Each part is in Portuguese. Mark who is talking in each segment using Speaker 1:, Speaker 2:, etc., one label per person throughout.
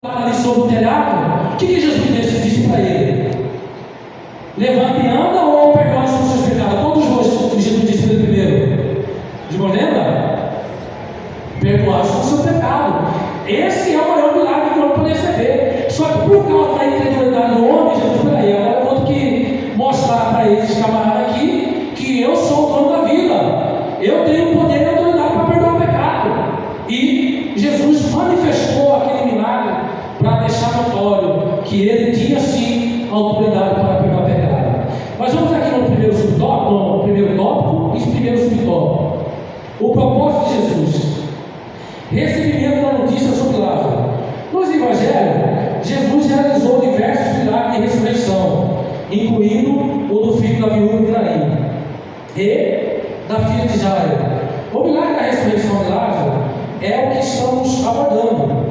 Speaker 1: ali sobre o telhado, o que Jesus disse para ele? Levanta e anda ou perdoa os seus pecados? Qual dos dois que Jesus disse para ele primeiro? De uma lembra? Perdoar o seu pecado. Esse é o maior milagre que o homem pode receber. Só que por causa da incredulidade do homem, Jesus, peraí, agora eu vou ter que mostrar para esses camaradas aqui que eu sou o dono da vida. Eu tenho o poder e a autoridade para perdoar o pecado. E Jesus manifestou aquele milagre para deixar notório que ele tinha sim a autoridade para perdoar o pecado. Mas vamos aqui no primeiro subtópico, no primeiro tópico e primeiro subtópico. O propósito de Jesus. Recebimento da notícia sobre Lázaro. Nos evangelhos, Jesus realizou diversos milagres de ressurreição, incluindo o do filho da viúva de Naim e da filha de Jairo. O milagre da ressurreição de Lázaro é o que estamos abordando.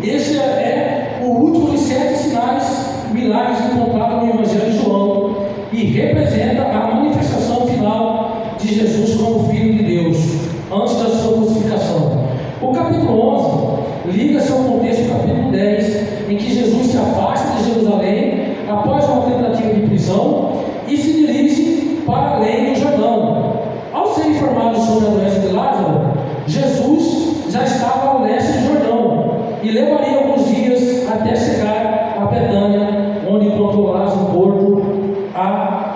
Speaker 1: Este é o último dos 7 sinais, milagres encontrados no Evangelho de João e representa a manifestação final de Jesus como Filho de Deus, antes da sua crucificação. O capítulo 11 liga-se ao contexto do capítulo 10, em que Jesus se afasta de Jerusalém após uma tentativa de prisão e se dirige para além do Jordão. Ao ser informado sobre a doença de Lázaro, Jesus já estava ao leste do Jordão e levaria alguns dias até chegar a Betânia, onde encontrou Lázaro morto há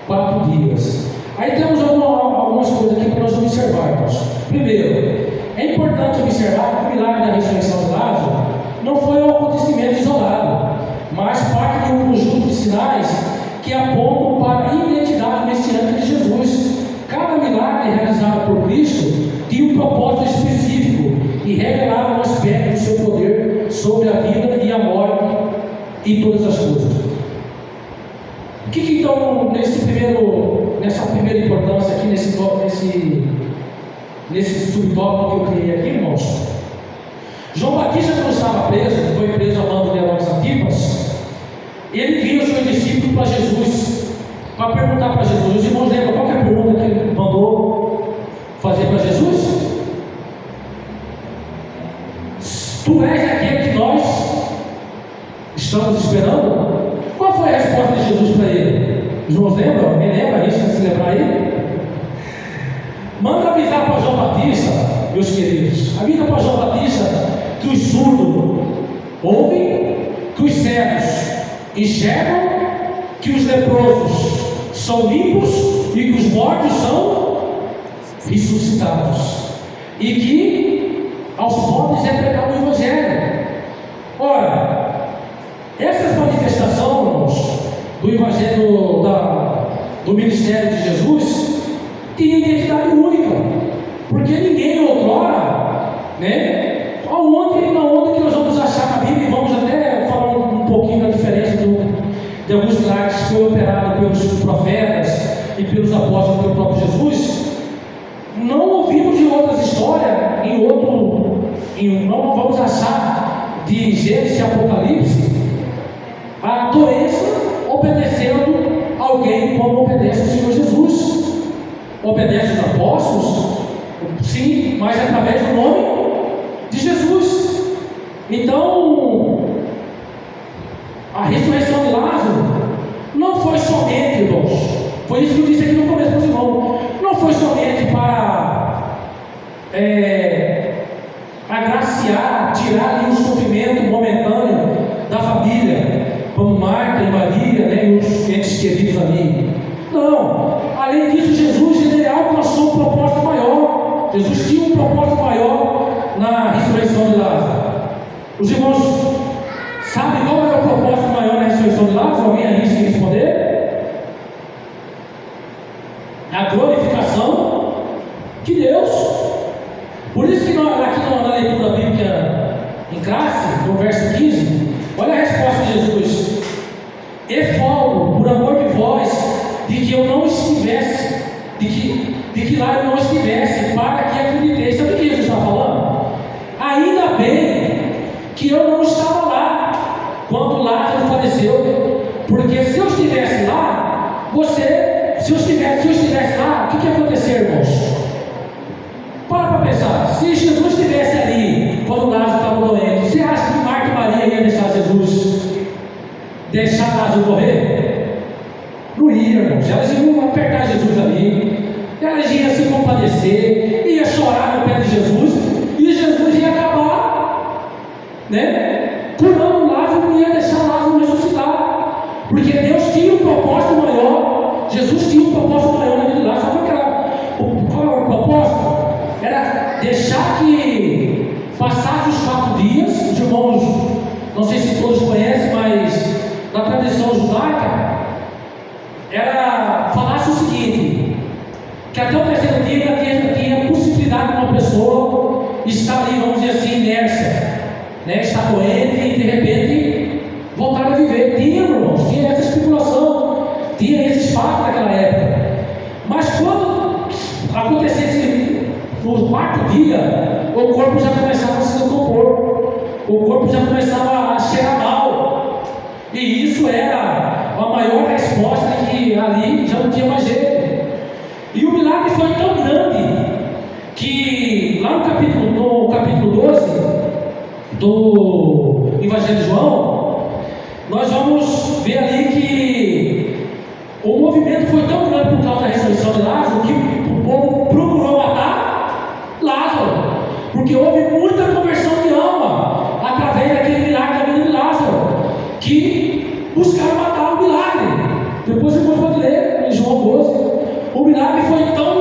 Speaker 1: 4 dias. Aí temos algumas coisas aqui para nós observarmos. Primeiro, é importante observar que o milagre da ressurreição de Lázaro não foi um acontecimento isolado, mas parte de um conjunto de sinais que apontam para a identidade messiânica de Jesus. Cada milagre realizado por Cristo tinha um propósito específico e revelava um aspecto do seu poder sobre a vida e a morte e todas as coisas. O que então, nessa primeira importância aqui, nesse subtópico que eu criei aqui, irmãos? João Batista, quando estava preso, foi preso a mando de Herodes Antipas, ele envia os seus discípulos para Jesus, para perguntar para Jesus. Os irmãos lembram qual que é a pergunta que ele mandou fazer para Jesus? Tu és aquele que nós estamos esperando? Qual foi a resposta de Jesus para ele? Os irmãos lembram? Alguém lembra isso? Quer se lembrar aí? Manda avisar para João Batista, meus queridos, avisa para João Batista que os surdos ouvem, que os cegos enxergam, que os leprosos são limpos e que os mortos são ressuscitados, e que aos pobres é pregado o Evangelho. Ora, essas manifestações, irmãos, do Evangelho, do ministério de Jesus, tinha identidade única, porque ninguém outrora, né? Aonde que nós vamos achar na Bíblia, e vamos até falar um pouquinho da diferença de alguns milagres que foi operado pelos profetas e pelos apóstolos pelo próprio Jesus. Não ouvimos de outras histórias, não vamos achar de Gênesis e Apocalipse a doença obedecendo alguém como obedece o Senhor Jesus. Obedece os apóstolos? Sim, mas através do nome de Jesus. Então, a ressurreição de Lázaro não foi somente, irmãos, foi isso que eu disse aqui no começo para os irmãos, não foi somente para agraciar, tirar ali um sofrimento momentâneo da família, como Marta e Maria, né, e os entes queridos ali. Não, além disso, Jesus ele alcançou um propósito maior. Jesus tinha um propósito maior na ressurreição de Lázaro. Os irmãos sabem qual era o propósito maior na ressurreição de Lázaro? Alguém arrisca em responder? A glorificação de Deus. Por isso que aqui na leitura bíblica em classe, no verso 15, olha a resposta de Jesus: e folgo por amor de vós, de que eu não estivesse, de que lá eu não estivesse, para que acrediteis. Sabe o que Jesus está falando? Ainda bem que eu não estava lá quando Lázaro faleceu, porque se eu estivesse lá, se eu estivesse lá, o que ia acontecer, irmãos? Para pensar, se Jesus estivesse ali quando Lázaro estava doente, você acha que Marta e Maria deixar Lázaro morrer? Não ia, irmãos. Elas iam apertar Jesus ali, elas iam se compadecer, ia chorar no pé de Jesus, e Jesus ia acabar, né, curando Lázaro, não ia deixar Lázaro ressuscitar, porque Deus tinha um propósito maior, Jesus tinha um propósito maior na vida de Lázaro. Sabe qual era o propósito? Era deixar que passasse os 4 dias, os irmãos, não sei se todos conhecem, mas na tradição judaica, era falasse o seguinte, que até o terceiro dia tinha possibilidade de uma pessoa estar ali, vamos dizer assim, inércia, né? Estar doente e de repente voltar a viver. Tinha, irmãos, tinha essa especulação, tinha esses fatos naquela época. Mas quando acontecesse no 4º dia, o corpo já começava a se decompor, o corpo já começava a cheirar mal, e isso era a maior resposta, que ali já não tinha mais jeito. E o milagre foi tão grande que lá no capítulo 12 do Evangelho de João, nós vamos ver ali que o movimento foi tão grande por causa da ressurreição de Lázaro, que o povo procurou matar Lázaro, porque houve muita conversão de alma através daquele milagre da vida de Lázaro, que buscaram matar o milagre. Depois você pode ler em João 12. O milagre foi tão